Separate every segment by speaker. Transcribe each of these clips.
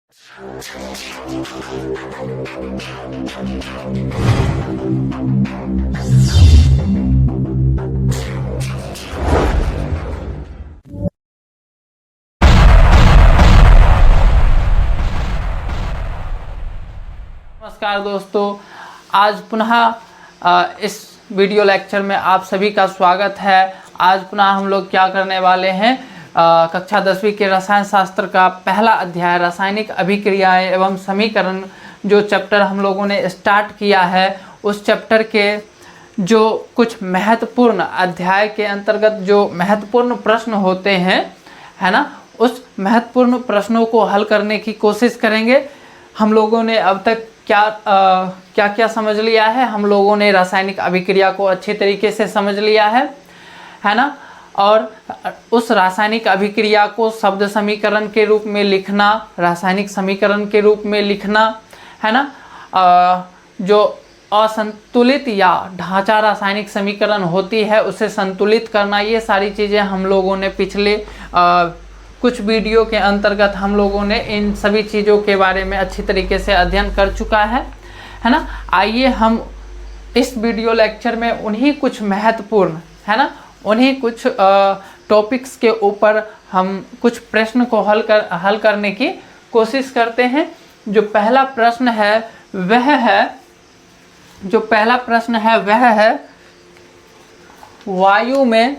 Speaker 1: नमस्कार दोस्तों, आज पुनः इस वीडियो लेक्चर में आप सभी का स्वागत है। आज पुनः हम लोग क्या करने वाले हैं, कक्षा 10वीं के रसायन शास्त्र का पहला अध्याय रासायनिक अभिक्रियाएं एवं समीकरण जो चैप्टर हम लोगों ने स्टार्ट किया है, उस चैप्टर के जो कुछ महत्वपूर्ण अध्याय के अंतर्गत जो महत्वपूर्ण प्रश्न होते हैं, है ना, उस महत्वपूर्ण प्रश्नों को हल करने की कोशिश करेंगे। हम लोगों ने अब तक क्या क्या समझ लिया है। हम लोगों ने रासायनिक अभिक्रिया को अच्छे तरीके से समझ लिया है ना, और उस रासायनिक अभिक्रिया को शब्द समीकरण के रूप में लिखना, रासायनिक समीकरण के रूप में लिखना, है ना, जो असंतुलित या ढांचा रासायनिक समीकरण होती है उसे संतुलित करना, ये सारी चीज़ें हम लोगों ने पिछले कुछ वीडियो के अंतर्गत हम लोगों ने इन सभी चीज़ों के बारे में अच्छी तरीके से अध्ययन कर चुका है ना। आइए हम इस वीडियो लेक्चर में उन्हीं कुछ महत्वपूर्ण, है ना, उन्हीं कुछ टॉपिक्स के ऊपर हम कुछ प्रश्न को हल करने की कोशिश करते हैं। जो पहला प्रश्न है वह है वायु में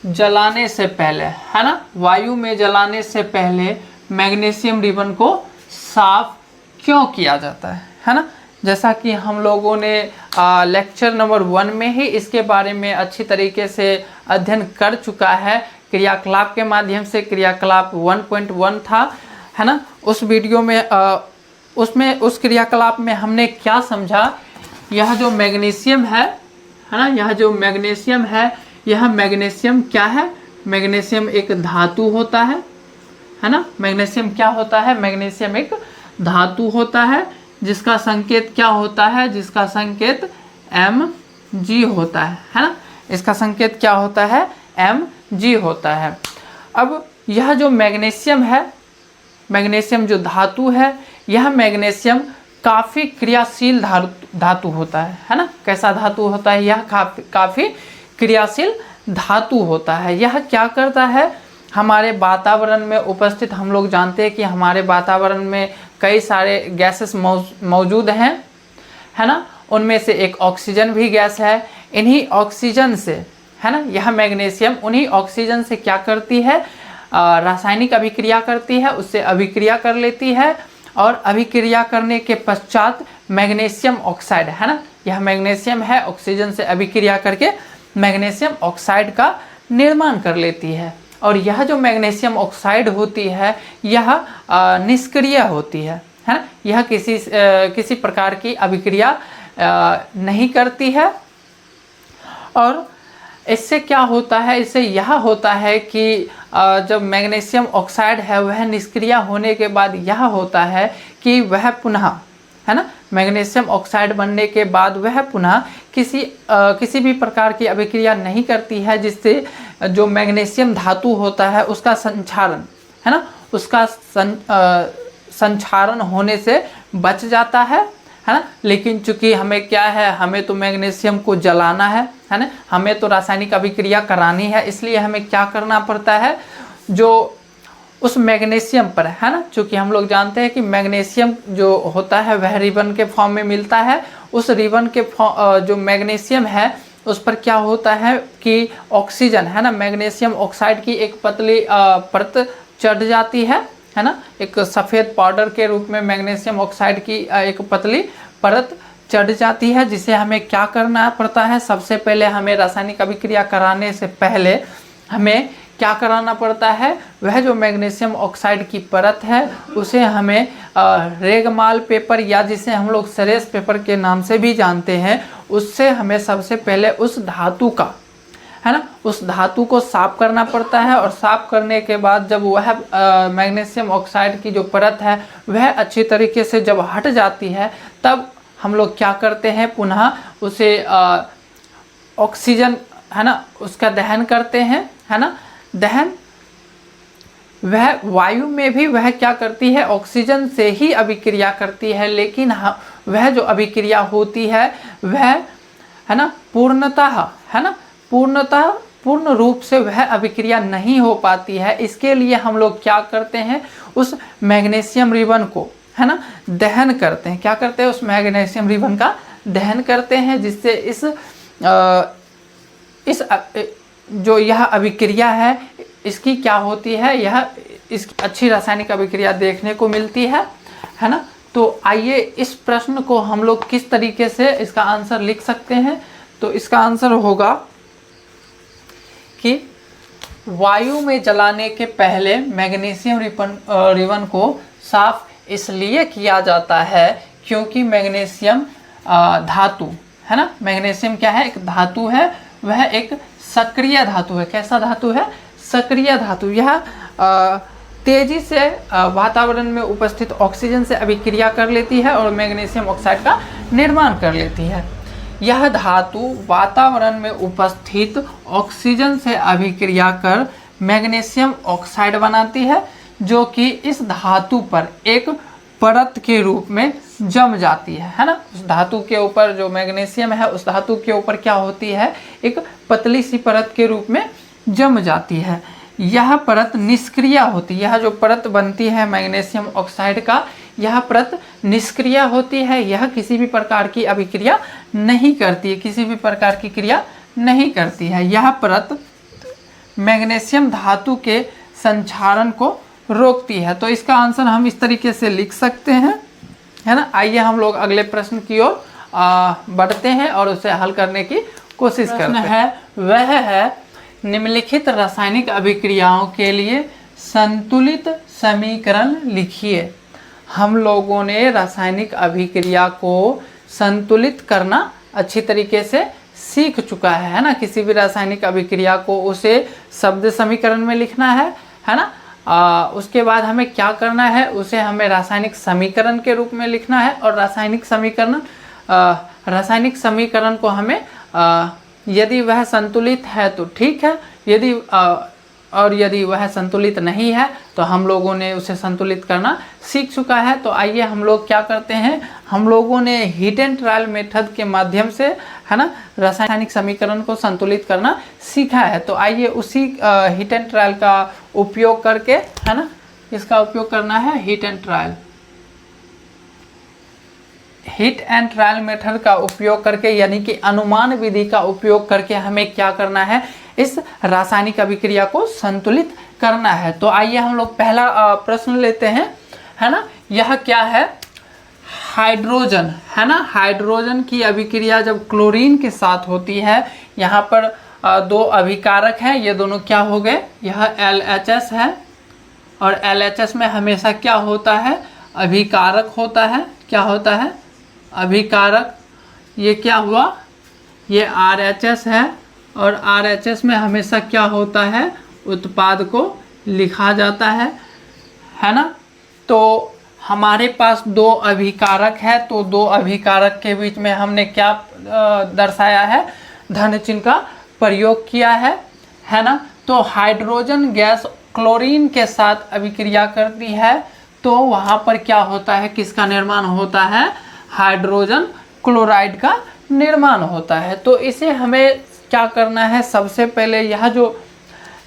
Speaker 1: जलाने से पहले, है ना, वायु में जलाने से पहले मैग्नीशियम रिबन को साफ क्यों किया जाता है ना। जैसा कि हम लोगों ने लेक्चर नंबर 1 में ही इसके बारे में अच्छी तरीके से अध्ययन कर चुका है, क्रियाकलाप के माध्यम से। क्रियाकलाप 1.1 था, है ना। उस वीडियो में उस क्रियाकलाप में हमने क्या समझा, यह जो मैग्नीशियम है ना, यह जो मैग्नीशियम है, यह मैग्नीशियम क्या है, मैग्नीशियम एक धातु होता है ना। मैग्नीशियम क्या होता है, मैग्नीशियम एक धातु होता है जिसका संकेत क्या होता है, जिसका संकेत Mg होता है ना। इसका संकेत क्या होता है, Mg होता है। अब यह जो मैग्नीशियम है, मैग्नीशियम जो धातु है, यह मैग्नीशियम काफ़ी क्रियाशील धातु होता है ना। कैसा धातु होता है, यह काफ़ी क्रियाशील धातु होता है। यह क्या करता है, हमारे वातावरण में उपस्थित, हम लोग जानते हैं कि हमारे वातावरण में कई सारे गैसेस मौजूद हैं, है ना। उनमें से एक ऑक्सीजन भी गैस है। इन्हीं ऑक्सीजन से, है ना, यह मैग्नीशियम उन्हीं ऑक्सीजन से क्या करती है, रासायनिक अभिक्रिया करती है, उससे अभिक्रिया कर लेती है, और अभिक्रिया करने के पश्चात मैग्नीशियम ऑक्साइड, है ना, यह मैग्नीशियम है, ऑक्सीजन से अभिक्रिया करके मैग्नीशियम ऑक्साइड का निर्माण कर लेती है। और यह जो मैग्नीशियम ऑक्साइड होती है, यह निष्क्रिय होती है ना। यह किसी प्रकार की अभिक्रिया नहीं करती है। और इससे क्या होता है, इससे यह होता है कि जब मैग्नीशियम ऑक्साइड है वह निष्क्रिय होने के बाद यह होता है कि वह पुनः, है ना, मैग्नीशियम ऑक्साइड बनने के बाद वह पुनः किसी भी प्रकार की अभिक्रिया नहीं करती है, जिससे जो मैग्नीशियम धातु होता है उसका संक्षारण, है ना, उसका संक्षारण होने से बच जाता है ना। लेकिन चूंकि हमें क्या है, हमें तो मैग्नीशियम को जलाना है ना, हमें तो रासायनिक अभिक्रिया करानी है, इसलिए हमें क्या करना पड़ता है, जो उस मैग्नीशियम पर, है ना, चूँकि हम लोग जानते हैं कि मैग्नीशियम जो होता है वह रिबन के फॉर्म में मिलता है। उस रिबन के जो मैग्नीशियम है उस पर क्या होता है कि ऑक्सीजन, है ना, मैग्नीशियम ऑक्साइड की एक पतली परत चढ़ जाती है ना। एक सफ़ेद पाउडर के रूप में मैग्नीशियम ऑक्साइड की एक पतली परत चढ़ जाती है, जिसे हमें क्या करना पड़ता है, सबसे पहले हमें रासायनिक अभिक्रिया कराने से पहले हमें क्या कराना पड़ता है, वह जो मैग्नीशियम ऑक्साइड की परत है उसे हमें रेगमाल पेपर, या जिसे हम लोग सरेस पेपर के नाम से भी जानते हैं, उससे हमें सबसे पहले उस धातु का, है ना, उस धातु को साफ करना पड़ता है। और साफ करने के बाद जब वह मैग्नीशियम ऑक्साइड की जो परत है वह अच्छी तरीके से जब हट जाती है, तब हम लोग क्या करते हैं, पुनः उसे ऑक्सीजन, है ना, उसका दहन करते हैं, है ना। दहन वह वायु में भी वह क्या करती है, ऑक्सीजन से ही अभिक्रिया करती है, लेकिन वह जो अभिक्रिया होती है वह है ना पूर्णतः है ना पूर्ण रूप से वह अभिक्रिया नहीं हो पाती है। इसके लिए हम लोग क्या करते हैं, उस मैग्नीशियम रिबन को है ना दहन करते हैं। क्या करते हैं, उस मैग्नीशियम रिबन का दहन करते हैं, जिससे इस जो यह अभिक्रिया है इसकी क्या होती है, यह इस अच्छी रासायनिक अभिक्रिया देखने को मिलती है ना। तो आइए इस प्रश्न को हम लोग किस तरीके से इसका आंसर लिख सकते हैं। तो इसका आंसर होगा कि वायु में जलाने के पहले मैग्नीशियम रिबन को साफ इसलिए किया जाता है क्योंकि मैग्नीशियम धातु है ना, मैग्नीशियम क्या है, एक धातु है, वह एक सक्रिय धातु है। कैसा धातु है, सक्रिय धातु। यह तेजी से वातावरण में उपस्थित ऑक्सीजन से अभिक्रिया कर लेती है और मैग्नीशियम ऑक्साइड का निर्माण कर लेती है। यह धातु वातावरण में उपस्थित ऑक्सीजन से अभिक्रिया कर मैग्नीशियम ऑक्साइड बनाती है, जो कि इस धातु पर एक परत के रूप में जम जाती है ना। उस धातु के ऊपर जो मैग्नीशियम है, उस धातु के ऊपर क्या होती है, एक पतली सी परत के रूप में जम जाती है। यह परत निष्क्रिय होती है। यह जो परत बनती है मैग्नीशियम ऑक्साइड का, यह परत निष्क्रिय होती है। यह किसी भी प्रकार की अभिक्रिया नहीं करती है, किसी भी प्रकार की क्रिया नहीं करती है। यह परत मैग्नीशियम धातु के संक्षारण को रोकती है। तो इसका आंसर हम इस तरीके से लिख सकते हैं, है ना। आइए हम लोग अगले प्रश्न की ओर बढ़ते हैं और उसे हल करने की कोशिश करते हैं। वह है निम्नलिखित रासायनिक अभिक्रियाओं के लिए संतुलित समीकरण लिखिए। हम लोगों ने रासायनिक अभिक्रिया को संतुलित करना अच्छी तरीके से सीख चुका है ना। किसी भी रासायनिक अभिक्रिया को उसे शब्द समीकरण में लिखना है ना। उसके बाद हमें क्या करना है, उसे हमें रासायनिक समीकरण के रूप में लिखना है। और रासायनिक समीकरण को हमें यदि वह संतुलित है तो ठीक है, यदि वह संतुलित नहीं है तो हम लोगों ने उसे संतुलित करना सीख चुका है। तो आइए हम लोग क्या करते हैं, हम लोगों ने हीट एंड ट्रायल मेथड के माध्यम से है ना रासायनिक समीकरण को संतुलित करना सीखा है। तो आइए उसी हीट एंड ट्रायल का उपयोग करके है ना, इसका उपयोग करना है हीट एंड ट्रायल मेथड का उपयोग करके, यानी कि अनुमान विधि का उपयोग करके हमें क्या करना है, इस रासायनिक अभिक्रिया को संतुलित करना है। तो आइए हम लोग पहला प्रश्न लेते हैं, है ना। यह क्या है, हाइड्रोजन है ना। हाइड्रोजन की अभिक्रिया जब क्लोरीन के साथ होती है, यहाँ पर दो अभिकारक हैं, ये दोनों क्या हो गए, यह LHS है और LHS में हमेशा क्या होता है, अभिकारक होता है। क्या होता है, अभिकारक। ये क्या हुआ, ये RHS है और RHS में हमेशा क्या होता है, उत्पाद को लिखा जाता है ना। तो हमारे पास दो अभिकारक है, तो दो अभिकारक के बीच में हमने क्या दर्शाया है, धन चिन्ह का प्रयोग किया है ना। तो हाइड्रोजन गैस क्लोरीन के साथ अभिक्रिया करती है, तो वहाँ पर क्या होता है, किसका निर्माण होता है, हाइड्रोजन क्लोराइड का निर्माण होता है। तो इसे हमें क्या करना है, सबसे पहले यह जो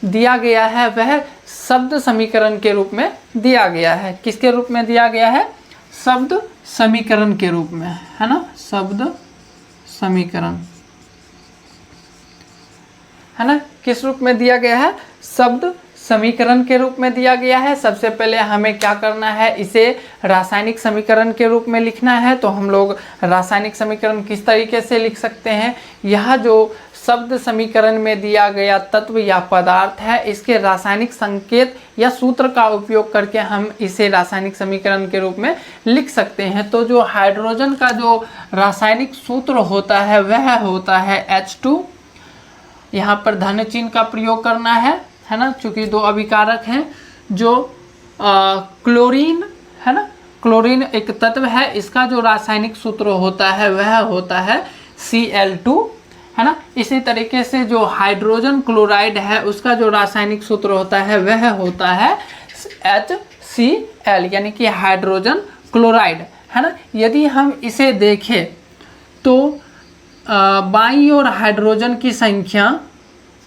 Speaker 1: दिया गया है वह शब्द समीकरण के रूप में दिया गया है। किसके रूप में दिया गया है, शब्द समीकरण के रूप में, है ना, शब्द समीकरण, है ना। किस रूप में दिया गया है, शब्द समीकरण के रूप में दिया गया है। सबसे पहले हमें क्या करना है, इसे रासायनिक समीकरण के रूप में लिखना है। तो हम लोग रासायनिक समीकरण किस तरीके से लिख सकते हैं, यह जो शब्द समीकरण में दिया गया तत्व या पदार्थ है, इसके रासायनिक संकेत या सूत्र का उपयोग करके हम इसे रासायनिक समीकरण के रूप में लिख सकते हैं। तो जो हाइड्रोजन का जो रासायनिक सूत्र होता है वह होता है H2। यहाँ पर धन चिन्ह का प्रयोग करना है ना, चूंकि दो अभिकारक हैं। जो क्लोरीन है ना, क्लोरीन एक तत्व है, इसका जो रासायनिक सूत्र होता है वह होता है Cl2, है ना। इसी तरीके से जो हाइड्रोजन क्लोराइड है उसका जो रासायनिक सूत्र होता है वह होता है HCl यानी कि हाइड्रोजन क्लोराइड, है ना। यदि हम इसे देखें तो बाईं ओर हाइड्रोजन की संख्या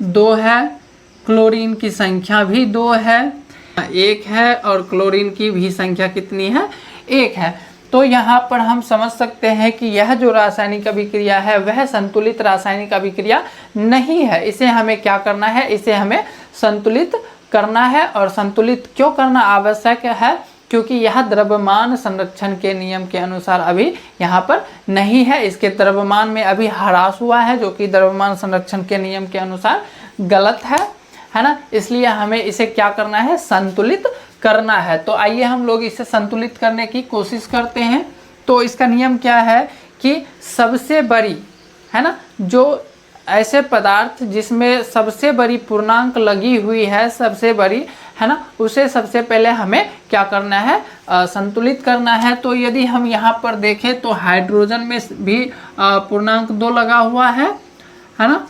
Speaker 1: 2 है, क्लोरीन की संख्या भी 2 है, 1 है, और क्लोरीन की भी संख्या कितनी है, 1 है। तो यहाँ पर हम समझ सकते हैं कि यह जो रासायनिक अभिक्रिया है वह संतुलित रासायनिक अभिक्रिया नहीं है। इसे हमें क्या करना है, इसे हमें संतुलित करना है। और संतुलित क्यों करना आवश्यक है, क्योंकि यह द्रव्यमान संरक्षण के नियम के अनुसार अभी यहाँ पर नहीं है, इसके द्रव्यमान में अभी ह्रास हुआ है, जो कि द्रव्यमान संरक्षण के नियम के अनुसार गलत है ना। इसलिए हमें इसे क्या करना है, संतुलित करना है। तो आइए हम लोग इसे संतुलित करने की कोशिश करते हैं। तो इसका नियम क्या है कि सबसे बड़ी, है ना, जो ऐसे पदार्थ जिसमें सबसे बड़ी पूर्णांक लगी हुई है, सबसे बड़ी, है ना, उसे सबसे पहले हमें क्या करना है, संतुलित करना है। तो यदि हम यहाँ पर देखें तो हाइड्रोजन में भी पूर्णांक 2 लगा हुआ है ना,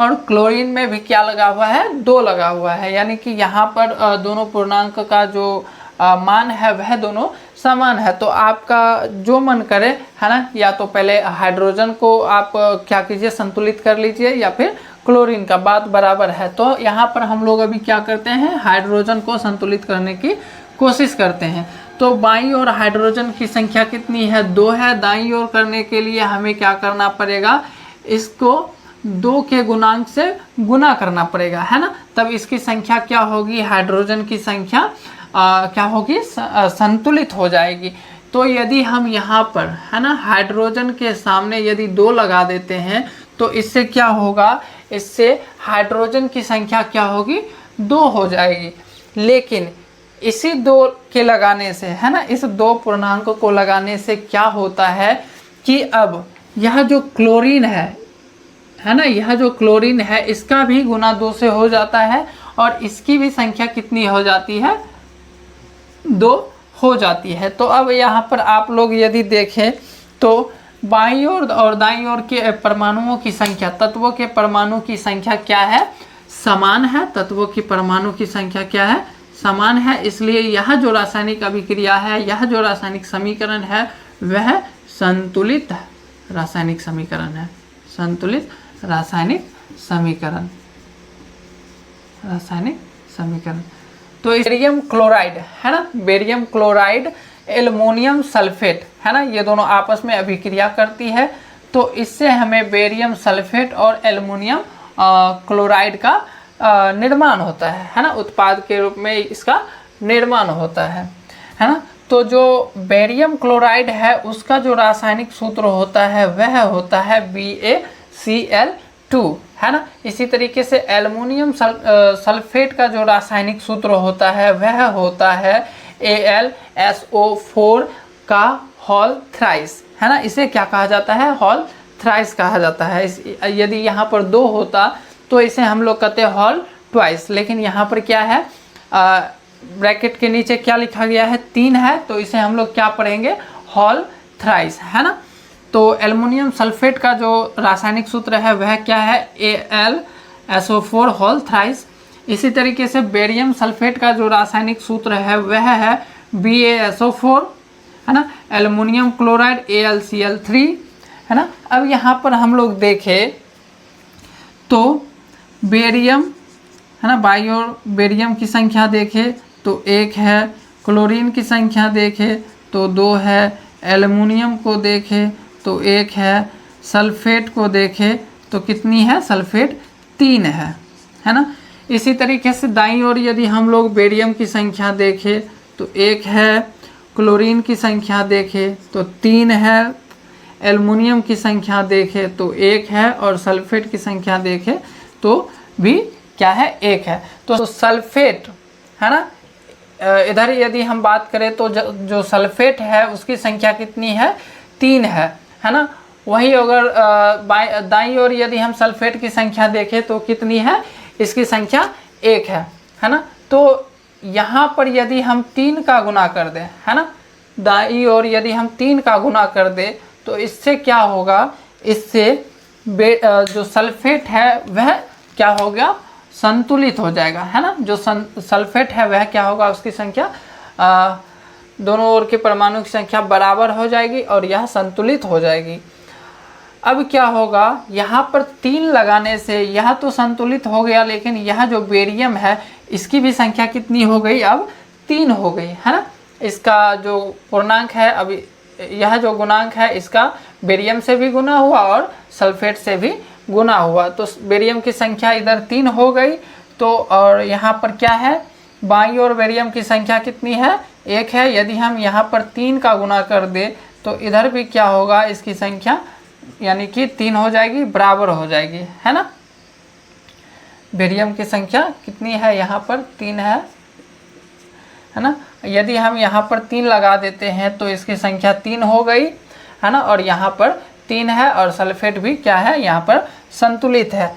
Speaker 1: और क्लोरीन में भी क्या लगा हुआ है, 2 लगा हुआ है। यानी कि यहाँ पर दोनों पूर्णांक का जो मान है वह दोनों समान है। तो आपका जो मन करे, है ना, या तो पहले हाइड्रोजन को आप क्या कीजिए, संतुलित कर लीजिए, या फिर क्लोरीन का, बात बराबर है। तो यहाँ पर हम लोग अभी क्या करते हैं, हाइड्रोजन को संतुलित करने की कोशिश करते हैं। तो बाईं ओर हाइड्रोजन की संख्या कितनी है, 2 है। दाईं ओर करने के लिए हमें क्या करना पड़ेगा, इसको 2 के गुणांक से गुना करना पड़ेगा, है ना। तब इसकी संख्या क्या होगी, हाइड्रोजन की संख्या क्या होगी, संतुलित हो जाएगी। तो यदि हम यहाँ पर, है ना, हाइड्रोजन के सामने यदि 2 लगा देते हैं तो इससे क्या होगा, इससे हाइड्रोजन की संख्या क्या होगी, 2 हो जाएगी। लेकिन इसी 2 के लगाने से, है ना, इस 2 पूर्णांक को लगाने से क्या होता है कि अब यह जो क्लोरीन है ना, यह जो क्लोरीन है इसका भी गुना 2 से हो जाता है, और इसकी भी संख्या कितनी हो जाती है, 2 हो जाती है। तो अब यहाँ पर आप लोग यदि देखें तो बाईं ओर और दाईं ओर के परमाणुओं की संख्या, तत्वों के परमाणु की संख्या क्या है, समान है। तत्वों की परमाणु की संख्या क्या है, समान है। इसलिए यह जो रासायनिक अभिक्रिया है, यह जो रासायनिक समीकरण है वह संतुलित रासायनिक समीकरण है, संतुलित रासायनिक समीकरण, रासायनिक समीकरण। तो बेरियम क्लोराइड, है ना, बेरियम क्लोराइड, एल्युमिनियम सल्फेट, है ना, ये दोनों आपस में अभिक्रिया करती है। तो इससे हमें बेरियम सल्फेट और एल्युमिनियम क्लोराइड का निर्माण होता है ना, उत्पाद के रूप में इसका निर्माण होता है ना। तो जो बेरियम क्लोराइड है उसका जो रासायनिक सूत्र होता है वह होता है BaCl2, है ना। इसी तरीके से एल्युमिनियम सल्फेट का जो रासायनिक सूत्र होता है वह होता है AlSO4 का होल थ्राइस, है ना। इसे क्या कहा जाता है, होल थ्राइस कहा जाता है। यदि यहाँ पर 2 होता तो इसे हम लोग कहते हैं होल ट्वाइस, लेकिन यहाँ पर क्या है, ब्रैकेट के नीचे क्या लिखा गया है, 3 है, तो इसे हम लोग क्या पढ़ेंगे, होल थ्राइस, है ना। तो एल्युमिनियम सल्फेट का जो रासायनिक सूत्र है वह क्या है, AlSO4 होल थ्राइस। इसी तरीके से बेरियम सल्फेट का जो रासायनिक सूत्र है वह है BaSO4, है ना। एल्युमिनियम क्लोराइड AlCl3, है ना। अब यहाँ पर हम लोग देखें तो बेरियम, है ना, बाईं ओर बेरियम की संख्या देखें तो 1 है, क्लोरीन की संख्या देखें तो 2 है, एल्युमिनियम को देखें तो 1 है, सल्फेट को देखें तो कितनी है, सल्फेट 3 है ना। इसी तरीके से दाईं ओर यदि हम लोग बेरियम की संख्या देखें तो 1 है, क्लोरीन की संख्या देखें तो 3 है, एल्युमिनियम की संख्या देखें तो 1 है, और सल्फेट की संख्या देखें तो भी क्या है, 1 है। तो सल्फेट, है ना, इधर यदि हम बात करें तो जो सल्फेट है उसकी संख्या कितनी है, 3 है ना। वही अगर दाईं ओर यदि हम सल्फेट की संख्या देखें तो कितनी है, इसकी संख्या 1 है ना। तो यहाँ पर यदि हम 3 का गुना कर दें, है ना, दाईं ओर यदि हम 3 का गुना कर दें तो इससे क्या होगा, इससे जो सल्फेट है वह क्या हो गया, संतुलित हो जाएगा, है ना। जो सल्फेट है वह क्या होगा, उसकी संख्या दोनों ओर के परमाणु की संख्या बराबर हो जाएगी और यह संतुलित हो जाएगी। अब क्या होगा, यहाँ पर 3 लगाने से यह तो संतुलित हो गया, लेकिन यह जो बेरियम है इसकी भी संख्या कितनी हो गई, अब 3 हो गई, है ना। इसका जो पूर्णांक है, अब यह जो गुणांक है इसका बेरियम से भी गुना हुआ और सल्फेट से भी गुना हुआ, तो बेरियम की संख्या इधर 3 हो गई। तो और यहाँ पर क्या है, बाईं ओर बेरियम की संख्या कितनी है, 1 है। यदि हम यहाँ पर 3 का गुना कर दे तो इधर भी क्या होगा, इसकी संख्या यानी कि 3 हो जाएगी, बराबर हो जाएगी, है ना। बेरियम की संख्या कितनी है, यहाँ पर 3 है ना। यदि हम यहाँ पर 3 लगा देते हैं तो इसकी संख्या 3 हो गई, है ना। और यहाँ पर 3 है और सल्फेट भी क्या है, यहाँ पर संतुलित है।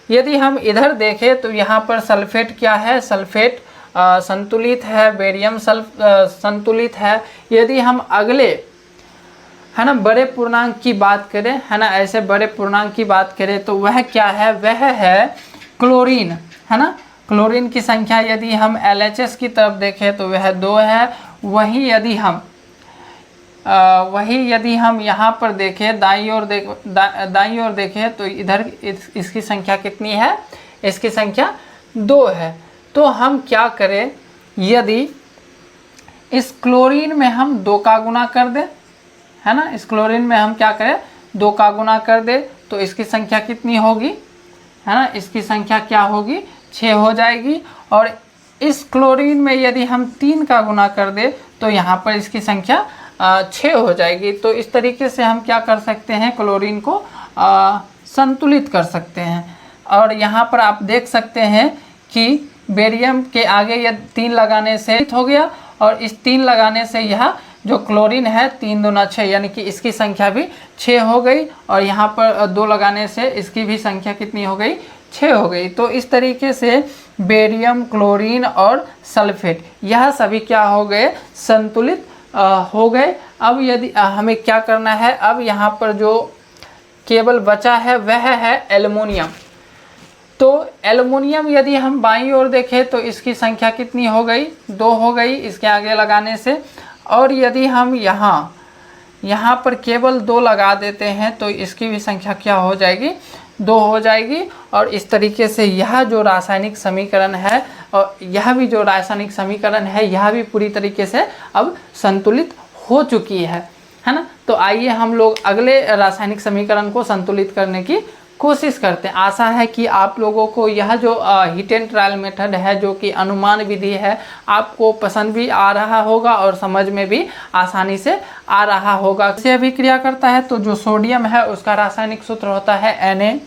Speaker 1: यदि हम इधर देखें तो यहाँ पर सल्फेट क्या है, सल्फेट संतुलित है, बेरियम संतुलित है। यदि हम अगले, है ना, बड़े पूर्णांक की बात करें, है ना, ऐसे बड़े पूर्णांक की बात करें तो वह क्या है, वह है क्लोरीन, है ना। क्लोरीन की संख्या यदि हम LHS की तरफ देखें तो वह 2 है। वहीं यदि हम यहाँ पर देखें, दाईं ओर देखें तो इधर इसकी संख्या कितनी है, इसकी संख्या 2 है। तो हम क्या करें, यदि इस क्लोरीन में हम 2 का गुना कर दें, है ना, इस क्लोरीन में हम क्या करें, 2 का गुना कर दे तो इसकी संख्या कितनी होगी, है ना, इसकी संख्या क्या होगी, 6 हो जाएगी। और इस क्लोरीन में यदि हम 3 का गुना कर दे तो यहाँ पर इसकी संख्या 6 हो जाएगी। तो इस तरीके से हम क्या कर सकते हैं, क्लोरीन को संतुलित कर सकते हैं। और यहाँ पर आप देख सकते हैं कि बेरियम के आगे यह 3 लगाने से हो गया और इस 3 लगाने से यह जो क्लोरीन है 3 दूना 6, यानी कि इसकी संख्या भी 6 हो गई। और यहाँ पर 2 लगाने से इसकी भी संख्या कितनी हो गई, 6 हो गई। तो इस तरीके से बेरियम, क्लोरीन और सल्फेट यह सभी क्या हो गए, संतुलित हो गए। अब यदि हमें क्या करना है, अब यहाँ पर जो केवल बचा है वह है एल्युमिनियम। तो एल्युमिनियम यदि हम बाईं ओर देखें तो इसकी संख्या कितनी हो गई, 2 हो गई इसके आगे लगाने से। और यदि हम यहाँ पर केवल 2 लगा देते हैं तो इसकी भी संख्या क्या हो जाएगी, 2 हो जाएगी। और इस तरीके से यह जो रासायनिक समीकरण है और यह भी जो रासायनिक समीकरण है यह भी पूरी तरीके से अब संतुलित हो चुकी है ना। तो आइए हम लोग अगले रासायनिक समीकरण को संतुलित करने की कोशिश करते हैं। आशा है कि आप लोगों को यह जो हिट एंड ट्रायल मेथड है, जो कि अनुमान विधि है, आपको पसंद भी आ रहा होगा और समझ में भी आसानी से आ रहा होगा। इससे अभिक्रिया करता है तो जो सोडियम है उसका रासायनिक सूत्र होता है Na,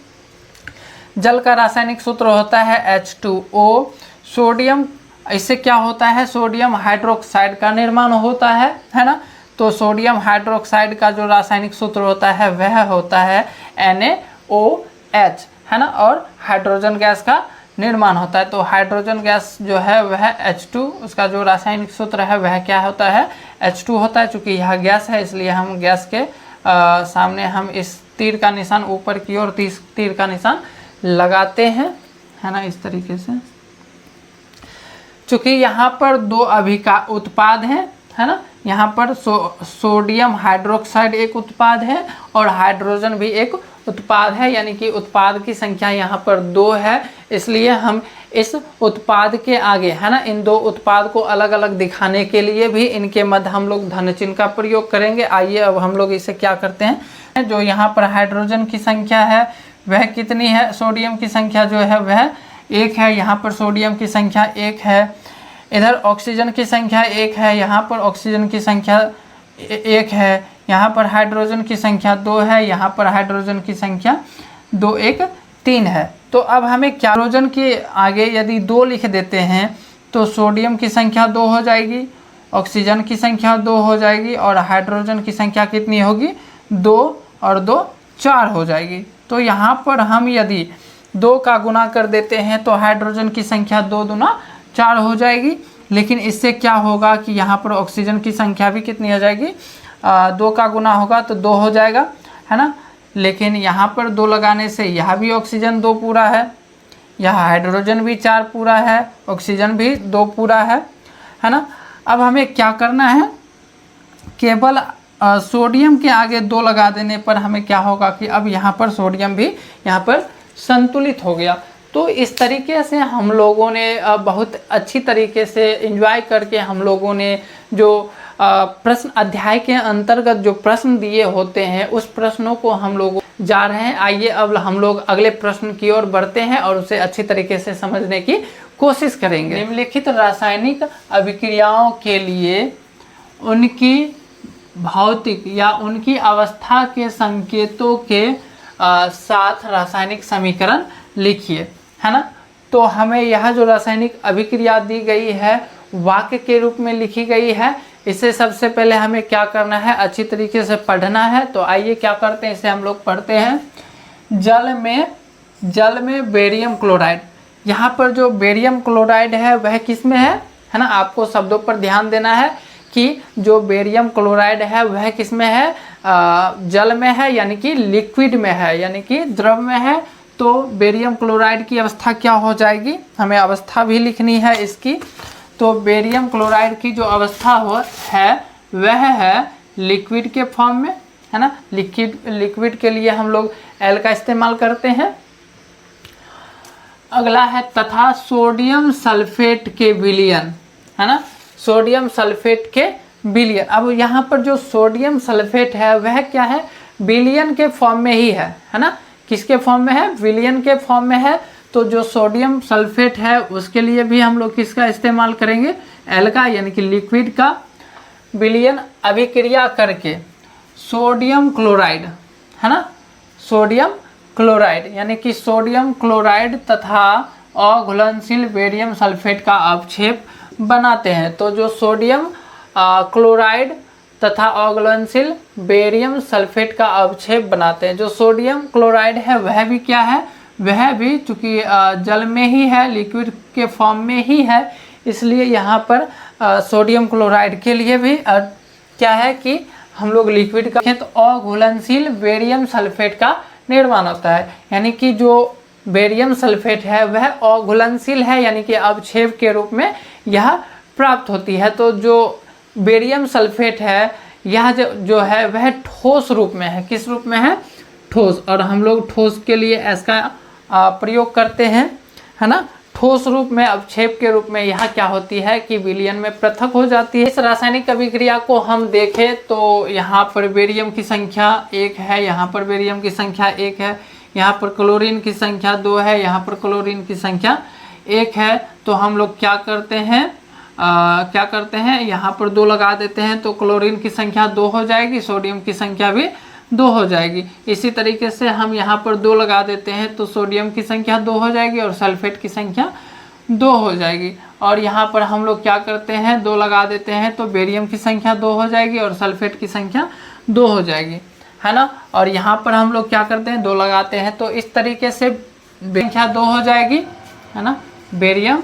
Speaker 1: जल का रासायनिक सूत्र होता है H2O। सोडियम, इससे क्या होता है, सोडियम हाइड्रोक्साइड का निर्माण होता है ना। तो सोडियम हाइड्रोक्साइड का जो रासायनिक सूत्र होता है वह होता है NaOH, है ना। और हाइड्रोजन गैस का निर्माण होता है। तो हाइड्रोजन गैस जो है वह H2, उसका जो रासायनिक सूत्र है वह क्या होता है, H2 होता है। चूँकि यह गैस है इसलिए हम गैस के सामने हम इस तीर का निशान, ऊपर की ओर तीर का निशान लगाते हैं, है ना, इस तरीके से। चूँकि यहाँ पर 2 अभिका उत्पाद हैं, है ना। यहाँ पर सोडियम हाइड्रोक्साइड एक उत्पाद है और हाइड्रोजन भी एक उत्पाद है, यानी कि उत्पाद की संख्या यहाँ पर 2 है। इसलिए हम इस उत्पाद के आगे, है ना, इन 2 उत्पाद को अलग अलग दिखाने के लिए भी इनके मध्य हम लोग धन चिन्ह का प्रयोग करेंगे। आइए अब हम लोग इसे क्या करते हैं, जो यहाँ पर हाइड्रोजन की संख्या है वह कितनी है, सोडियम की संख्या जो है वह 1 है। यहाँ पर सोडियम की संख्या 1 है। इधर ऑक्सीजन की संख्या 1 है, यहाँ पर ऑक्सीजन की संख्या 1 है। यहाँ पर हाइड्रोजन की संख्या 2 है, यहाँ पर हाइड्रोजन की संख्या 2, 1, 3 है। तो अब हमें क्या, हाइड्रोजन के आगे यदि 2 लिख देते हैं तो सोडियम की संख्या 2 हो जाएगी, ऑक्सीजन की संख्या 2 हो जाएगी और हाइड्रोजन की संख्या कितनी होगी, 2 और 2 4 हो जाएगी। तो यहाँ पर हम यदि 2 का गुना कर देते हैं तो हाइड्रोजन की संख्या 2 दूना 4 हो जाएगी। लेकिन इससे क्या होगा कि यहाँ पर ऑक्सीजन की संख्या भी कितनी हो जाएगी, 2 का गुना होगा तो 2 हो जाएगा, है ना। लेकिन यहाँ पर 2 लगाने से यह भी ऑक्सीजन 2 पूरा है, यहाँ हाइड्रोजन भी 4 पूरा है, ऑक्सीजन भी 2 पूरा है ना। अब हमें क्या करना है, केवल सोडियम के आगे 2 लगा देने पर हमें क्या होगा कि अब यहाँ पर सोडियम भी यहाँ पर संतुलित हो गया। तो इस तरीके से हम लोगों ने बहुत अच्छी तरीके से एंजॉय करके हम लोगों ने जो प्रश्न अध्याय के अंतर्गत जो प्रश्न दिए होते हैं उस प्रश्नों को हम लोग जा रहे हैं। आइए अब हम लोग अगले प्रश्न की ओर बढ़ते हैं और उसे अच्छी तरीके से समझने की कोशिश करेंगे। निम्नलिखित रासायनिक अभिक्रियाओं के लिए उनकी भौतिक या उनकी अवस्था के संकेतों के साथ रासायनिक समीकरण लिखिए, है ना। तो हमें यह जो रासायनिक अभिक्रिया दी गई है वाक्य के रूप में लिखी गई है। इसे सबसे पहले हमें क्या करना है, अच्छी तरीके से पढ़ना है। तो आइए क्या करते हैं, इसे हम लोग पढ़ते हैं। जल में बेरियम क्लोराइड, यहाँ पर जो बेरियम क्लोराइड है वह किस में है ना। आपको शब्दों पर ध्यान देना है कि जो बेरियम क्लोराइड है वह किस में है, जल में है, यानी कि लिक्विड में है, यानी कि द्रव में है। तो बेरियम क्लोराइड की अवस्था क्या हो जाएगी, हमें अवस्था भी लिखनी है इसकी। तो बेरियम क्लोराइड की जो अवस्था है वह है लिक्विड के फॉर्म में, है ना। लिक्विड के लिए हम लोग एल का इस्तेमाल करते हैं। अगला है तथा सोडियम सल्फेट के विलयन, है ना, सोडियम सल्फेट के विलयन। अब यहाँ पर जो सोडियम सल्फेट है वह क्या है, विलयन के फॉर्म में ही है ना। किसके फॉर्म में है, विलयन के फॉर्म में है। तो जो सोडियम सल्फेट है उसके लिए भी हम लोग किसका इस्तेमाल करेंगे, एल का, यानी कि लिक्विड का। विलयन अभिक्रिया करके सोडियम क्लोराइड, है ना, सोडियम क्लोराइड यानी कि सोडियम क्लोराइड तथा अघुलनशील बेरियम सल्फेट का अवक्षेप बनाते हैं। तो जो सोडियम क्लोराइड तथा अघुलनशील बेरियम सल्फेट का अवक्षेप बनाते हैं। जो सोडियम क्लोराइड है वह भी क्या है, वह भी चूंकि जल में ही है, लिक्विड के फॉर्म में ही है, इसलिए यहाँ पर सोडियम क्लोराइड के लिए भी क्या है कि हम लोग लिक्विड का तो अघुलनशील बेरियम सल्फेट का निर्माण होता है। यानी कि जो बेरियम सल्फेट है वह अघुलनशील है, यानी कि अवक्षेप के रूप में यह प्राप्त होती है। तो जो बेरियम सल्फेट है यह जो है वह ठोस रूप में है। किस रूप में है, ठोस। और हम लोग ठोस के लिए इसका प्रयोग करते हैं, है ना। ठोस रूप में अवक्षेप के रूप में यह क्या होती है कि विलयन में पृथक हो जाती है। इस रासायनिक अभिक्रिया को हम देखें तो यहाँ पर बेरियम की संख्या 1 है, यहाँ पर बेरियम की संख्या 1 है, यहाँ पर क्लोरीन की संख्या 2 है, यहाँ पर क्लोरीन की संख्या 1 है। तो हम लोग क्या करते हैं, यहाँ पर 2 लगा देते हैं तो क्लोरीन की संख्या 2 हो जाएगी, सोडियम की संख्या भी 2 हो जाएगी। इसी तरीके से हम यहाँ पर 2 लगा देते हैं तो सोडियम की संख्या 2 हो जाएगी और सल्फेट की संख्या 2 हो जाएगी। और यहाँ पर हम लोग क्या करते हैं, 2 लगा देते हैं तो बेरियम की संख्या 2 हो जाएगी और सल्फेट की संख्या 2 हो जाएगी, है ना। और यहाँ पर हम लोग क्या करते हैं, 2 लगाते हैं तो इस तरीके से संख्या 2 हो जाएगी, है ना, बेरियम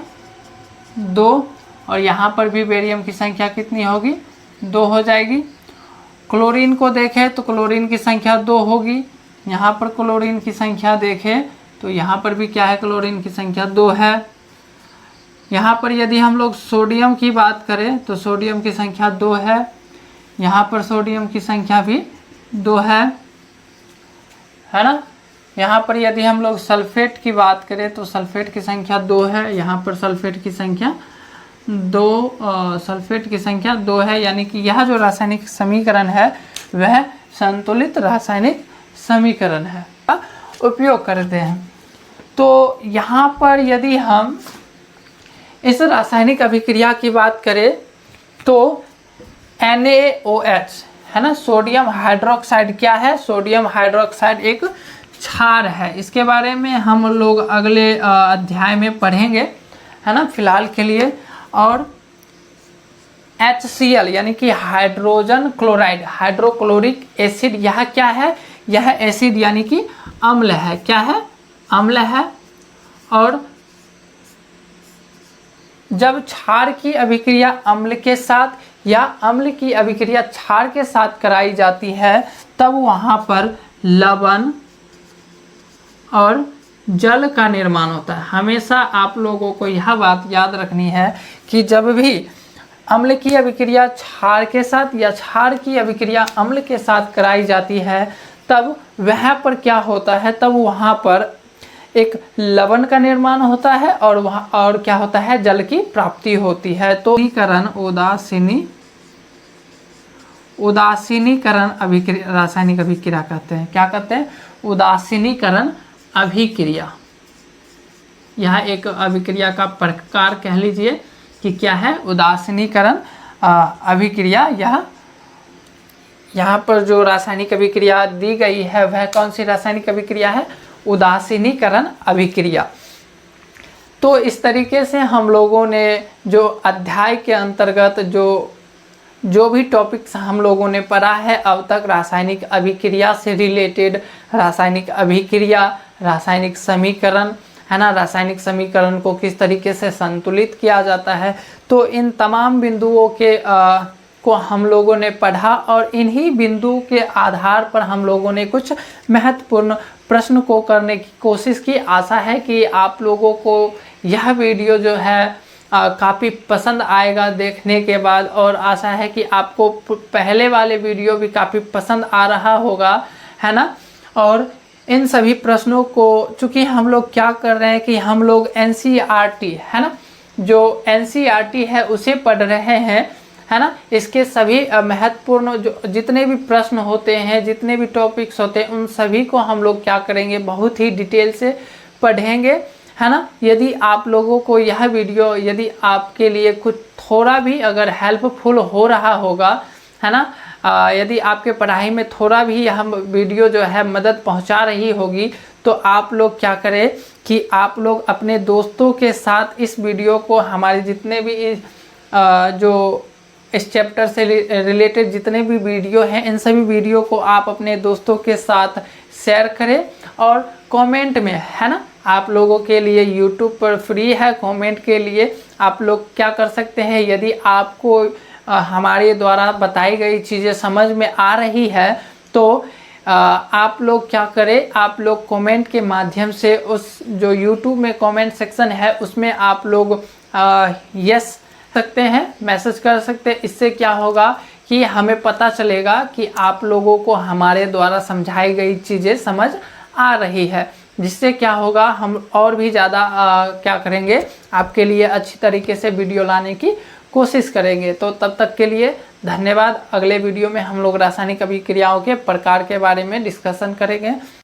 Speaker 1: 2। और यहाँ पर भी बेरियम की संख्या कितनी होगी, 2 हो जाएगी। क्लोरीन को देखें तो क्लोरीन की संख्या 2 होगी। यहाँ पर क्लोरीन की संख्या देखें तो यहाँ पर भी क्या है, क्लोरीन की संख्या 2 है। यहाँ पर यदि हम लोग सोडियम की बात करें तो सोडियम की संख्या 2 है, यहाँ पर सोडियम की संख्या भी 2 है ना। यहाँ पर यदि हम लोग सल्फेट की बात करें तो सल्फेट की संख्या 2 है, यहाँ पर सल्फेट की संख्या 2 सल्फेट की संख्या 2 है। यानी कि यह जो रासायनिक समीकरण है वह संतुलित रासायनिक समीकरण है, उपयोग करते हैं। तो यहाँ पर यदि हम इस रासायनिक अभिक्रिया की बात करें तो NaOH, है ना, सोडियम हाइड्रोक्साइड क्या है, सोडियम हाइड्रोक्साइड एक क्षार है। इसके बारे में हम लोग अगले अध्याय में पढ़ेंगे, है ना, फिलहाल के लिए। और HCl यानी कि हाइड्रोजन क्लोराइड, हाइड्रोक्लोरिक एसिड, यह क्या है, यह एसिड यानी कि अम्ल है। क्या है, अम्ल है। और जब क्षार की अभिक्रिया अम्ल के साथ या अम्ल की अभिक्रिया क्षार के साथ कराई जाती है तब वहाँ पर लवण और जल का निर्माण होता है। हमेशा आप लोगों को यह बात याद रखनी है कि जब भी अम्ल की अभिक्रिया क्षार के साथ या क्षार की अभिक्रिया अम्ल के साथ कराई जाती है, तब वहाँ पर क्या होता है, तब वहाँ पर एक लवण का निर्माण होता है और वहाँ और क्या होता है, जल की प्राप्ति होती है। तो उदासीनीकरण अभिक्रिया, रासायनिक अभिक्रिया कहते हैं। क्या कहते हैं? उदासीनीकरण अभिक्रिया। यह एक अभिक्रिया का प्रकार कह लीजिए कि क्या है, उदासीनीकरण अभिक्रिया। यहाँ पर जो रासायनिक अभिक्रिया दी गई है वह कौन सी रासायनिक अभिक्रिया है? उदासीनीकरण अभिक्रिया। तो इस तरीके से हम लोगों ने जो अध्याय के अंतर्गत जो भी टॉपिक्स हम लोगों ने पढ़ा है अब तक, रासायनिक अभिक्रिया से रिलेटेड, रासायनिक अभिक्रिया, रासायनिक समीकरण, है ना, रासायनिक समीकरण को किस तरीके से संतुलित किया जाता है, तो इन तमाम बिंदुओं के को हम लोगों ने पढ़ा और इन्हीं बिंदु के आधार पर हम लोगों ने कुछ महत्वपूर्ण प्रश्न को करने की कोशिश की। आशा है कि आप लोगों को यह वीडियो जो है काफ़ी पसंद आएगा देखने के बाद, और आशा है कि आपको पहले वाले वीडियो भी काफ़ी पसंद आ रहा होगा, है ना। और इन सभी प्रश्नों को चूँकि हम लोग क्या कर रहे हैं कि हम लोग NCERT, है ना, जो NCERT है उसे पढ़ रहे हैं, है ना। इसके सभी महत्वपूर्ण जो जितने भी प्रश्न होते हैं, जितने भी टॉपिक्स होते हैं, उन सभी को हम लोग क्या करेंगे, बहुत ही डिटेल से पढ़ेंगे, है ना। यदि आप लोगों को यह वीडियो, यदि आपके लिए कुछ थोड़ा भी अगर हेल्पफुल हो रहा होगा, है ना, यदि आपके पढ़ाई में थोड़ा भी यह वीडियो जो है मदद पहुंचा रही होगी, तो आप लोग क्या करें कि आप लोग अपने दोस्तों के साथ इस वीडियो को, हमारे जितने भी जो इस चैप्टर से रिलेटेड जितने भी वीडियो हैं, इन सभी वीडियो को आप अपने दोस्तों के साथ शेयर करें। और कमेंट में, है ना, आप लोगों के लिए यूट्यूब पर फ्री है कमेंट के लिए, आप लोग क्या कर सकते हैं, यदि आपको हमारे द्वारा बताई गई चीज़ें समझ में आ रही है तो आप लोग क्या करें, आप लोग कमेंट के माध्यम से उस जो यूट्यूब में कमेंट सेक्शन है उसमें आप लोग यस सकते हैं, मैसेज कर सकते हैं। इससे क्या होगा कि हमें पता चलेगा कि आप लोगों को हमारे द्वारा समझाई गई चीज़ें समझ आ रही है, जिससे क्या होगा, हम और भी ज़्यादा क्या करेंगे, आपके लिए अच्छी तरीके से वीडियो लाने की कोशिश करेंगे। तो तब तक के लिए धन्यवाद। अगले वीडियो में हम लोग रासायनिक अभिक्रियाओं के प्रकार के बारे में डिस्कशन करेंगे।